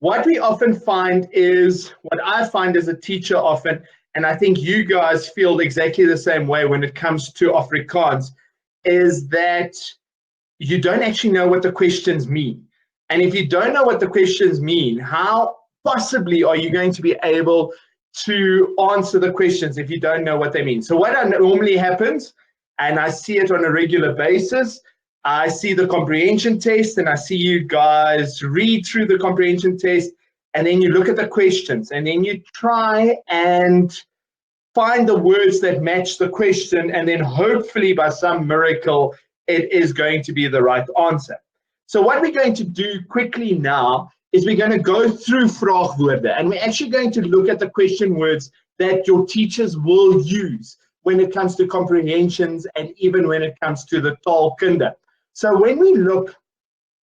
what we often find is, what I find as a teacher often, and I think you guys feel exactly the same way when it comes to Afrikaans, is that you don't actually know what the questions mean. And if you don't know what the questions mean, how possibly are you going to be able to answer the questions if you don't know what they mean? So what normally happens, and I see it on a regular basis, I see the comprehension test and I see you guys read through the comprehension test, and then you look at the questions and then you try and find the words that match the question, and then hopefully by some miracle it is going to be the right answer. So what we're going to do quickly now is we're going to go through Vraagwoorde, and we're actually going to look at the question words that your teachers will use when it comes to comprehensions and even when it comes to the taalkunde. So when we look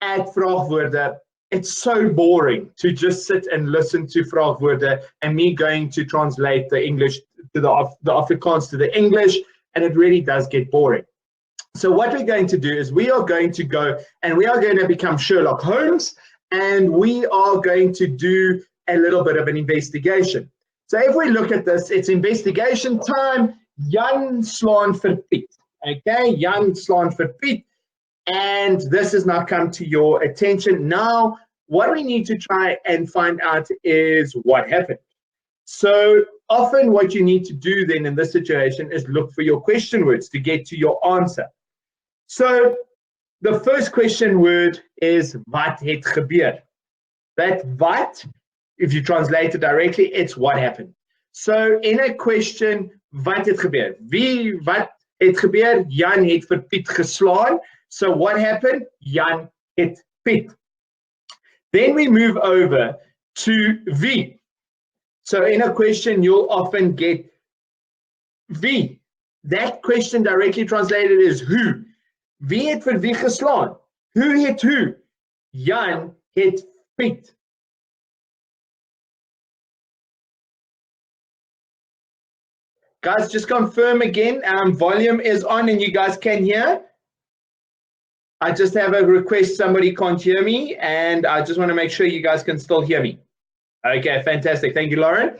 at Vraagwoorde, it's so boring to just sit and listen to Vraagwoorde and me going to translate the English to the Afrikaans to the English, and it really does get boring. So what we're going to do is we are going to go and we are going to become Sherlock Holmes, and we are going to do a little bit of an investigation. So if we look at this, it's investigation time. Jan slaan vir Piet. Okay, Jan slaan vir Piet. And this has now come to your attention. Now, what we need to try and find out is what happened. So often what you need to do then in this situation is look for your question words to get to your answer. So the first question word is wat het gebeur. That wat, if you translate it directly, it's what happened. So in a question, wat het gebeur? Wat het gebeur? Jan het vir Piet geslaan. So what happened? Jan het Piet. Then we move over to wie. So in a question, you'll often get wie. That question directly translated is who. Wie het vir wie geslaan? Who het who? Jan het Piet. Guys, just confirm again. Volume is on and you guys can hear. I just have a request. Somebody can't hear me, and I just want to make sure you guys can still hear me. Okay, fantastic. Thank you, Lauren.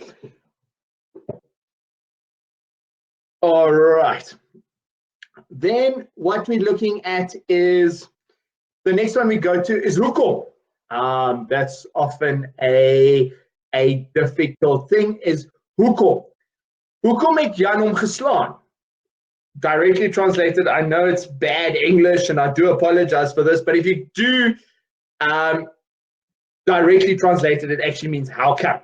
All right. Then what we're looking at is the next one we go to is hoekom. That's often a difficult thing, is hoekom. Hoekom het Jan hom geslaan? Directly translated, I know it's bad English and I do apologize for this, but if you do directly translated, it actually means how come.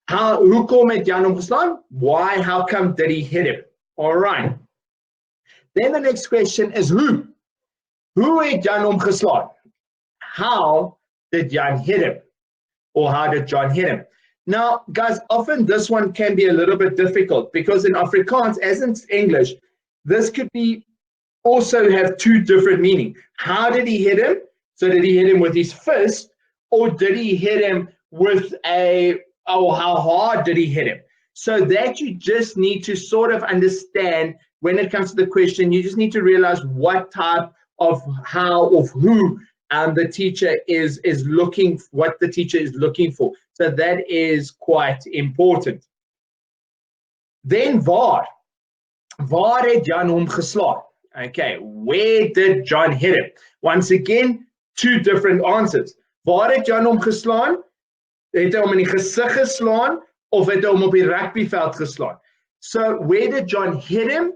Hoekom het Jan hom geslaan? Why, how come did he hit him? All right. Then the next question is who? Who het Jan hom geslaan? How did Jan hit him? Or how did John hit him? Now, guys, often this one can be a little bit difficult because in Afrikaans, as in English, this could be also have two different meanings. How did he hit him? So did he hit him with his fist, or did he hit him with how hard did he hit him? So that you just need to sort of understand when it comes to the question, you just need to realize what type of who the teacher is looking, what the teacher is looking for. So that is quite important. Then waar. Waar het Jan hom geslaan? Okay, where did John hit him? Once again, two different answers. Waar het Jan hom geslaan? Het hy hom in die gesig geslaan of het hy hom op die rugbyveld geslaan? So where did John hit him?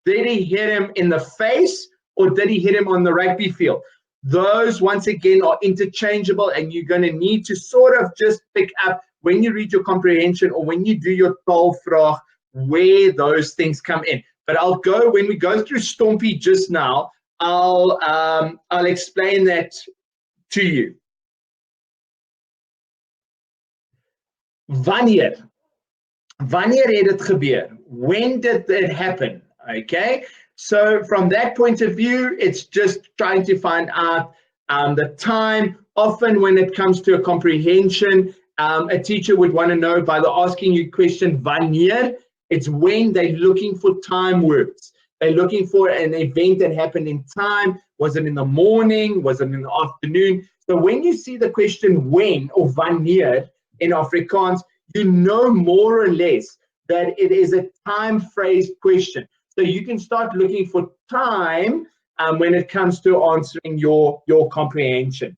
Did he hit him in the face or did he hit him on the rugby field? Those, once again, are interchangeable, and you're going to need to sort of just pick up when you read your comprehension or when you do your taalvraag where those things come in. But when we go through Stompie just now, I'll explain that to you. Wanneer het het gebeur? When did it happen? Okay, so from that point of view, it's just trying to find out the time. Often when it comes to a comprehension, a teacher would want to know by the asking you question, wanneer, it's when they're looking for time words. They're looking for an event that happened in time. Was it in the morning? Was it in the afternoon? So when you see the question when or wanneer in Afrikaans, you know more or less that it is a time phrased question. So you can start looking for time when it comes to answering your comprehension.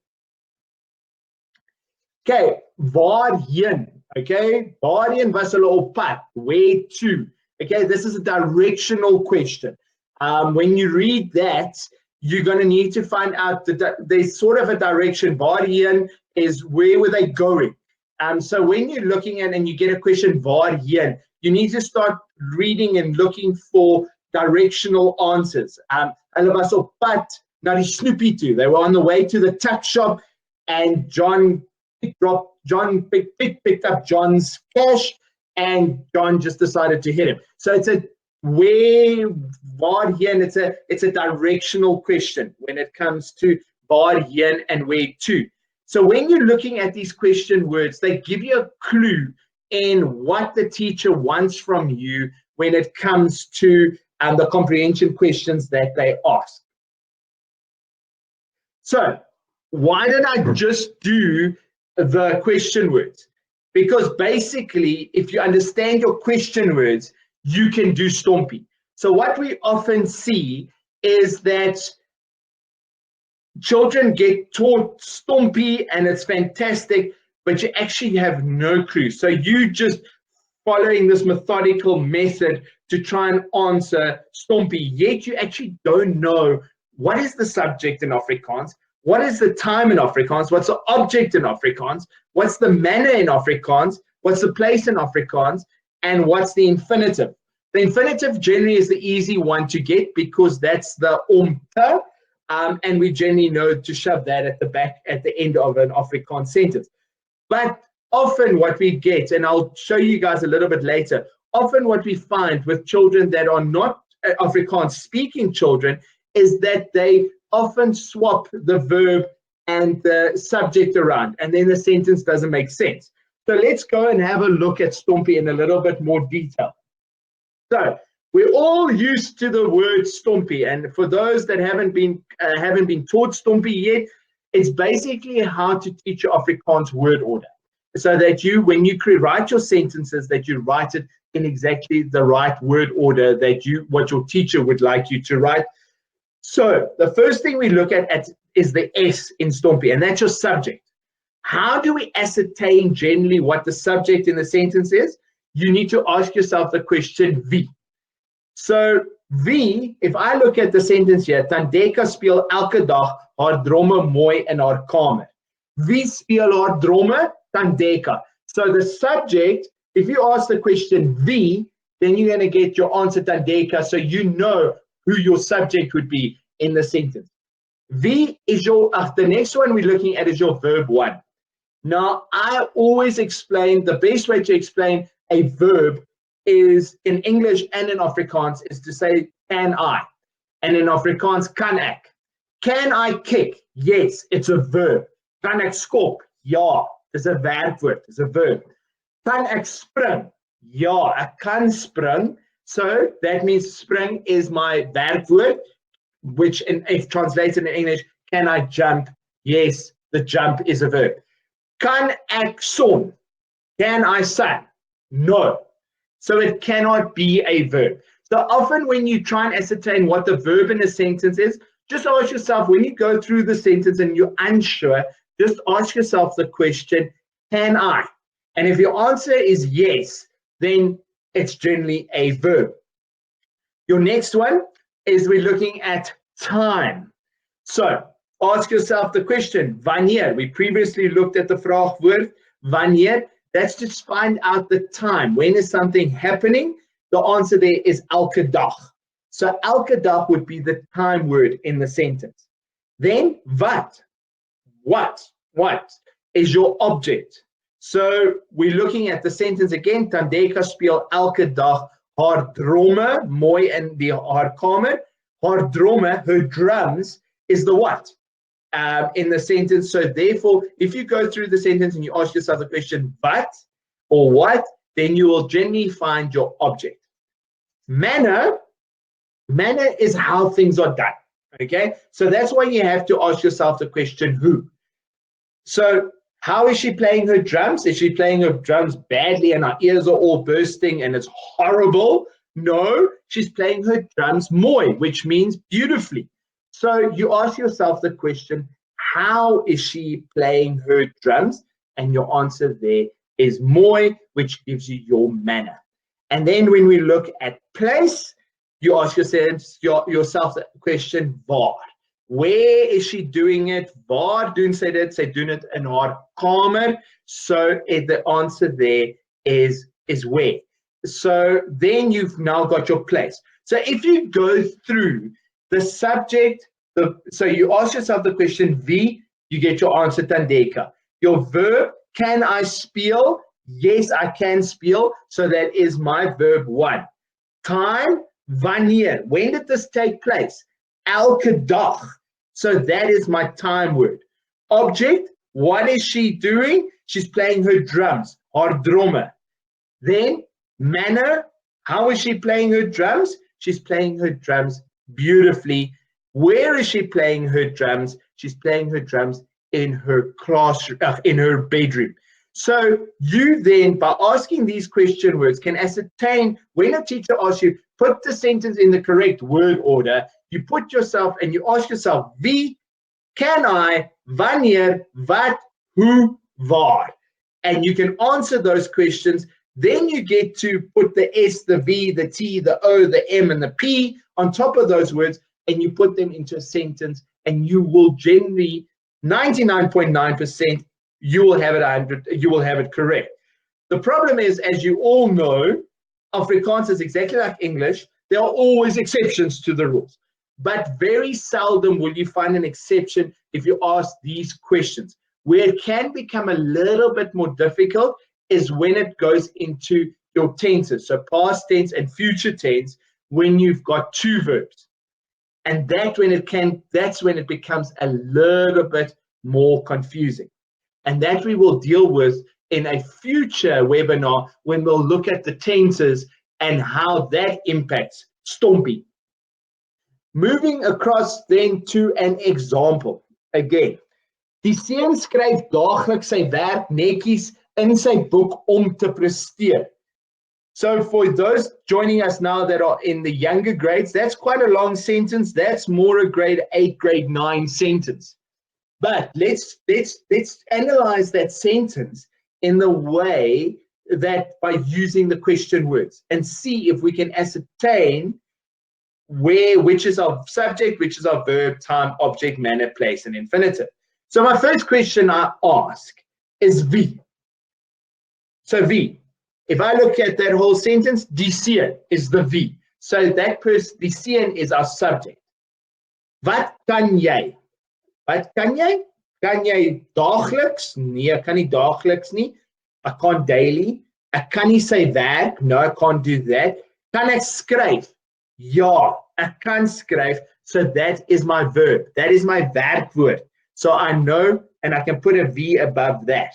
Okay, waarheen? Okay, waarheen was hulle op pad? Where to? Okay, this is a directional question. When you read that, you're going to need to find out that there's sort of a direction. Waarheen is where were they going? So when you're looking at and you get a question waarheen, you need to start reading and looking for directional answers. Hulle was op pad na die snoepie toe. They were on the way to the tuck shop, and John picked up John's cash, and John just decided to hit him. So it's a waarheen, it's a directional question when it comes to waarheen and where to. So when you're looking at these question words, they give you a clue in what the teacher wants from you when it comes to the comprehension questions that they ask. So why did I just do the question words? Because basically, if you understand your question words, you can do STOMPI. So what we often see is that children get taught STOMPI and it's fantastic, but you actually have no clue. So you just following this methodical method to try and answer STOMPI, yet you actually don't know what is the subject in Afrikaans, what is the time in Afrikaans, what's the object in Afrikaans, what's the manner in Afrikaans, what's the place in Afrikaans, and what's the infinitive. The infinitive generally is the easy one to get because that's the te, and we generally know to shove that at the back, at the end of an Afrikaans sentence. But often what we get, and I'll show you guys a little bit later, often what we find with children that are not Afrikaans speaking children is that they often swap the verb and the subject around, and then the sentence doesn't make sense. So let's go and have a look at STOMPI in a little bit more detail. So we're all used to the word STOMPI, and for those that haven't been taught STOMPI yet, it's basically how to teach your Afrikaans word order, so that you, when you write your sentences, that you write it in exactly the right word order that what your teacher would like you to write. So the first thing we look at is the S in STOMPI, and that's your subject. How do we ascertain generally what the subject in the sentence is? You need to ask yourself the question wie. So wie, if I look at the sentence here, Tandeka speel elke dag haar dromme mooi in haar kamer. Wie speel haar dromme? Tandeka. So the subject, if you ask the question wie, then you're going to get your answer Tandeka, so you know who your subject would be in the sentence. Wie is your, the next one we're looking at is your verb one. Now, I always explain, the best way to explain a verb is in English and in Afrikaans is to say, can I? And in Afrikaans, kan ek. Can I kick? Yes, it's a verb. Kan ek skop? Ja, it's a werkwoord, it's a verb. Kan ek spring? Ja, ek kan spring. So that means spring is my werkwoord, which if translated in English, can I jump? Yes, the jump is a verb. Kan ek son? Can I sun? No. So it cannot be a verb. So often when you try and ascertain what the verb in a sentence is, just ask yourself, when you go through the sentence and you're unsure, just ask yourself the question, can I? And if your answer is yes, then it's generally a verb. Your next one is we're looking at time. So ask yourself the question, wanneer. We previously looked at the vraagwoord, wanneer. That's just find out the time. When is something happening? The answer there is elke dag. So elke dag would be the time word in the sentence. Then wat. What is your object? So we're looking at the sentence again. Tandeka speel elke dag haar dromme mooi in haar kamer. Haar dromme, her drums, is the what in the sentence. So therefore, if you go through the sentence and you ask yourself the question but or what, then you will generally find your object. Manner is how things are done. Okay, so that's why you have to ask yourself the question who. So how is she playing her drums? Is she playing her drums badly and her ears are all bursting and it's horrible? No, she's playing her drums mooi, which means beautifully. So you ask yourself the question, how is she playing her drums? And your answer there is mooi, which gives you your manner. And then when we look at place, you ask yourself the question, waar? Where is she doing it? Waar doen sy dit? Sy doen it in haar kamer. So the answer there is where. So then you've now got your place. So if you go through the subject, so you ask yourself the question, wie, you get your answer, tandeka. Your verb, can I speel? Yes, I can speel. So that is my verb 1. Time, wanneer. When did this take place? Elke dag. So that is my time word. Object, what is she doing? She's playing her drums, haar dromme. Then manner, how is she playing her drums? She's playing her drums beautifully. Where is she playing her drums? She's playing her drums in her classroom, in her bedroom. So you then, by asking these question words, can ascertain when a teacher asks you, put the sentence in the correct word order, you put yourself and you ask yourself, wie, can I, wanneer, wat, hoe, waar? And you can answer those questions. Then you get to put the S, the V, the T, the O, the M, and the P on top of those words, and you put them into a sentence, and you will generally, 99.9%, you will have it correct. The problem is, as you all know, Afrikaans is exactly like English. There are always exceptions to the rules, but very seldom will you find an exception if you ask these questions. Where it can become a little bit more difficult is when it goes into your tenses, so past tense and future tense, when you've got two verbs. And that's when it becomes a little bit more confusing. And that we will deal with in a future webinar when we'll look at the tenses and how that impacts STOMPI. Moving across then to an example. Again, die seun skryf daagliks sy werk netjies in sy boek om te presteer. So for those joining us now that are in the younger grades, that's quite a long sentence. That's more a grade 8, grade 9 sentence. But let's analyze that sentence in the way that by using the question words and see if we can ascertain which is our subject, which is our verb, time, object, manner, place, and infinitive. So my first question I ask is wie. So wie. If I look at that whole sentence, die seun is the wie. So that person, die seun is our subject. Wat kan jy? Wat kan jy? Kan jy daagliks? Nee, ek kan nie daagliks nie. I can't daily. Ek kan nie sy werk. No, I can't do that. Kan ek skryf? Ja, ek kan skryf. So that is my verb. That is my werkwoord. So I know and I can put a V above that.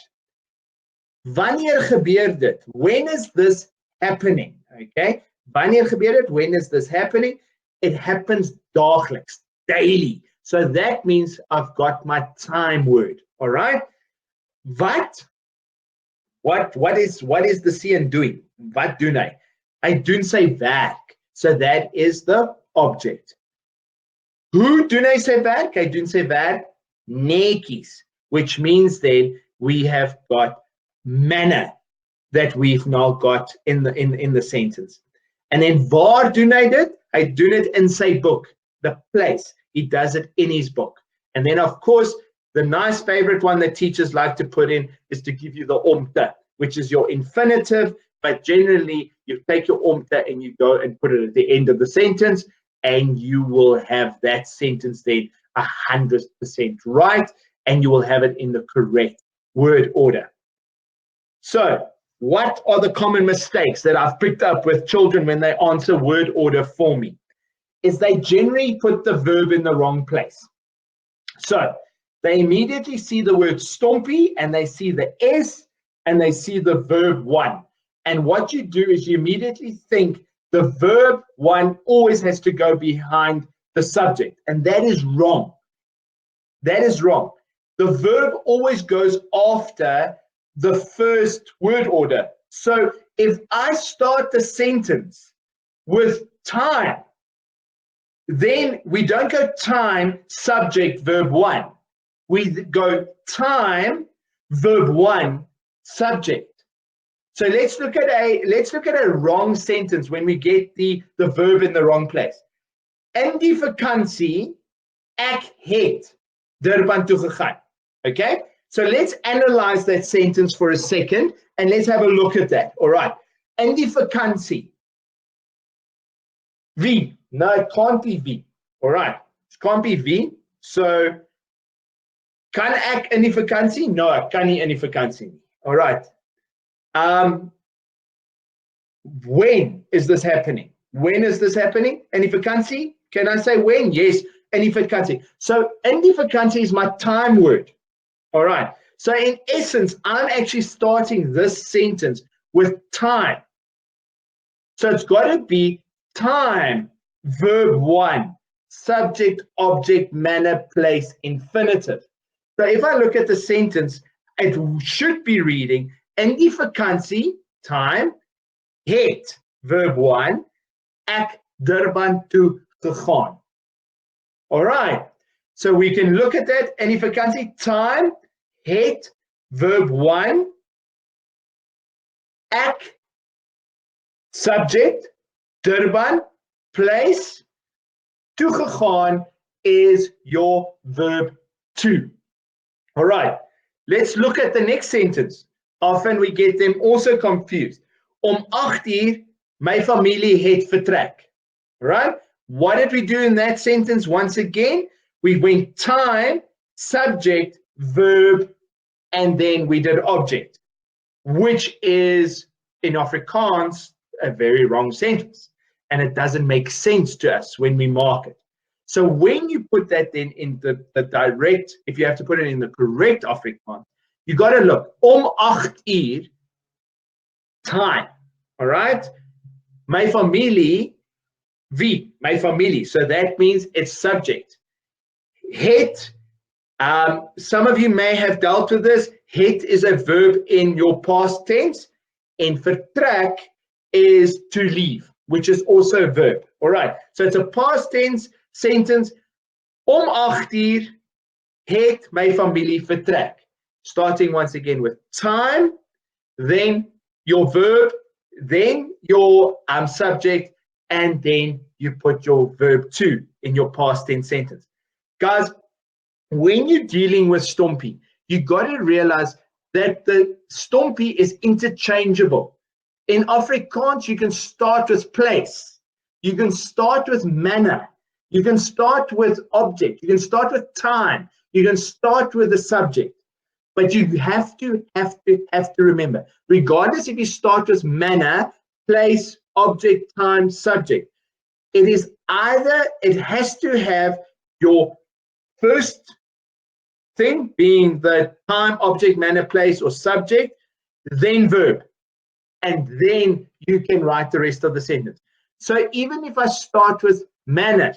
Wanneer gebeur dit? When is this happening? Okay. Wanneer gebeur dit? When is this happening? It happens daagliks, daily. So that means I've got my time word. All right. What is the seun doing? Wat doen hy? Hy doen sy werk. So that is the object. Hoe doen hy sy werk? Hy doen sy werk netjies, which means then we have got manner that we've now got in the sentence. And then waar doen hy dit? Hy doen it in sy book, the place. He does it in his book. And then of course, the nice favorite one that teachers like to put in is to give you the omte, which is your infinitive, but generally you take your omte and you go and put it at the end of the sentence, and you will have that sentence then 100% right, and you will have it in the correct word order. So what are the common mistakes that I've picked up with children when they answer word order for me? Is they generally put the verb in the wrong place. So they immediately see the word STOMPI and they see the S and they see the verb 1. And what you do is you immediately think the verb 1 always has to go behind the subject. And that is wrong. That is wrong. the verb always goes after the first word order. So if I start the sentence with time, then we don't go time, subject, verb one. We go time, verb one, subject. So let's look at a wrong sentence when we get the verb in the wrong place. In die vakansie, ek het Durban toe gegaan. Okay? So let's analyze that sentence for a second and let's have a look at that. All right. In die vakansie. Wie? No, it can't be wie. All right. It can't be wie. So, kan ek in die vakansie? No, ek kan nie in die vakansie nie. All right. When is this happening? When is this happening? In die vakansie? Can I say when? Yes, in die vakansie. So, in die vakansie is my time word. All right. So, in essence, I'm actually starting this sentence with time. So, it's got to be time, verb one, subject, object, manner, place, infinitive. So if I look at the sentence, it should be reading, in die vakansie, time, het, verb one, ek Durban toe gegaan. All right. So we can look at that, in die vakansie, time, het, verb one, ek, subject, Durban, place, toe gegaan is your verb to. All right, let's look at the next sentence. Often we get them also confused. Om 8 uur, my familie het vertrek. Right? What did we do in that sentence once again? We went time, subject, verb, and then we did object, which is in Afrikaans a very wrong sentence. And it doesn't make sense to us when we mark it. So when you put that then in the direct, if you have to put it in the correct Afrikaans, you got to look, om 8 uur, time, all right? My familie, wie, my familie. So that means it's subject. Het, some of you may have dealt with this. Het is a verb in your past tense, and vertrek is to leave, which is also a verb. All right. So it's a past tense sentence. Om 8 uur het my familie vertrek. Starting once again with time, then your verb, then your subject, and then you put your verb to in your past tense sentence. Guys, when you're dealing with Stompie, you got to realize that the Stompie is interchangeable. In Afrikaans, you can start with place. You can start with manner. You can start with object. You can start with time. You can start with the subject. But you have to remember, regardless if you start with manner, place, object, time, subject, it is either, it has to have your first thing being the time, object, manner, place, or subject, then verb. And then you can write the rest of the sentence. So even if I start with manner,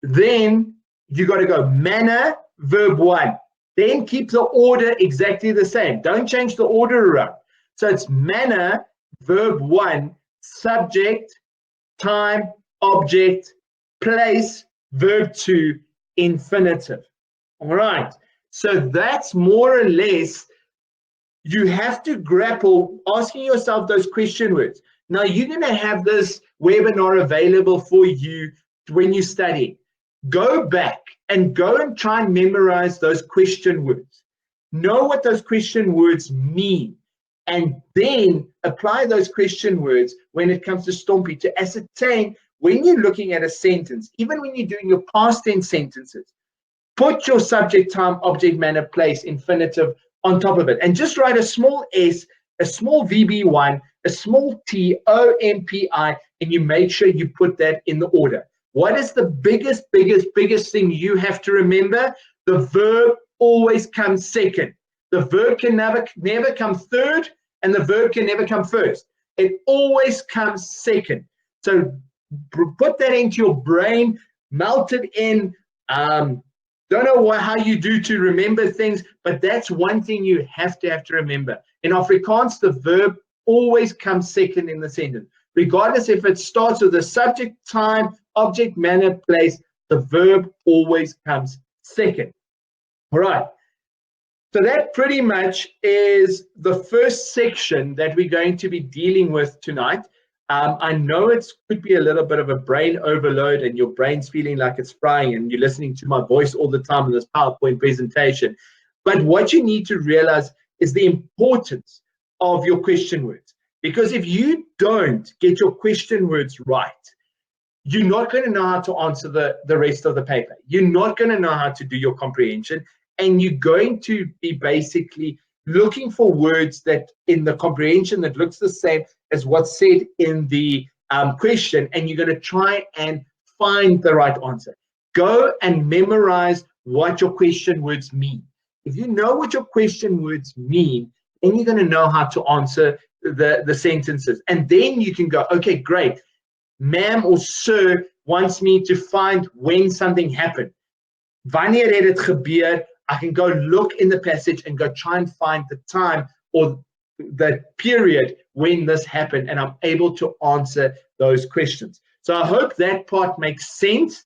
then you got to go manner, verb one. Then keep the order exactly the same. Don't change the order around. So it's manner, verb one, subject, time, object, place, verb two, infinitive. All right. So that's more or less, you have to grapple asking yourself those question words. Now you're going to have this webinar available for you when you study. Go back and go and try and memorize those question words. Know what those question words mean, and then apply those question words when it comes to Stompie to ascertain when you're looking at a sentence, even when you're doing your past tense sentences, put your subject, time, object, manner, place, infinitive on top of it, and just write a small s, a small VB1, a small T, OMPI, and you make sure you put that in the order. What is the biggest thing you have to remember? The verb always comes second. The verb can never come third, and the verb can never come first. It always comes second. So put that into your brain, melt it in. Don't know how you do to remember things, but that's one thing you have to remember. In Afrikaans, the verb always comes second in the sentence. Regardless if it starts with the subject, time, object, manner, place, the verb always comes second. All right. So that pretty much is the first section that we're going to be dealing with tonight. I know it could be a little bit of a brain overload and your brain's feeling like it's frying and you're listening to my voice all the time in this PowerPoint presentation. But what you need to realize is the importance of your question words. Because if you don't get your question words right, you're not going to know how to answer the rest of the paper. You're not going to know how to do your comprehension. And you're going to be basically looking for words that in the comprehension that looks the same as what's said in the question, and you're going to try and find the right answer. Go and memorize what your question words mean. If you know what your question words mean, then you're going to know how to answer the sentences. And then you can go, okay, great. Ma'am or sir wants me to find when something happened. Wanneer het het gebeur? I can go look in the passage and go try and find the time or the period when this happened, and I'm able to answer those questions. So I hope that part makes sense.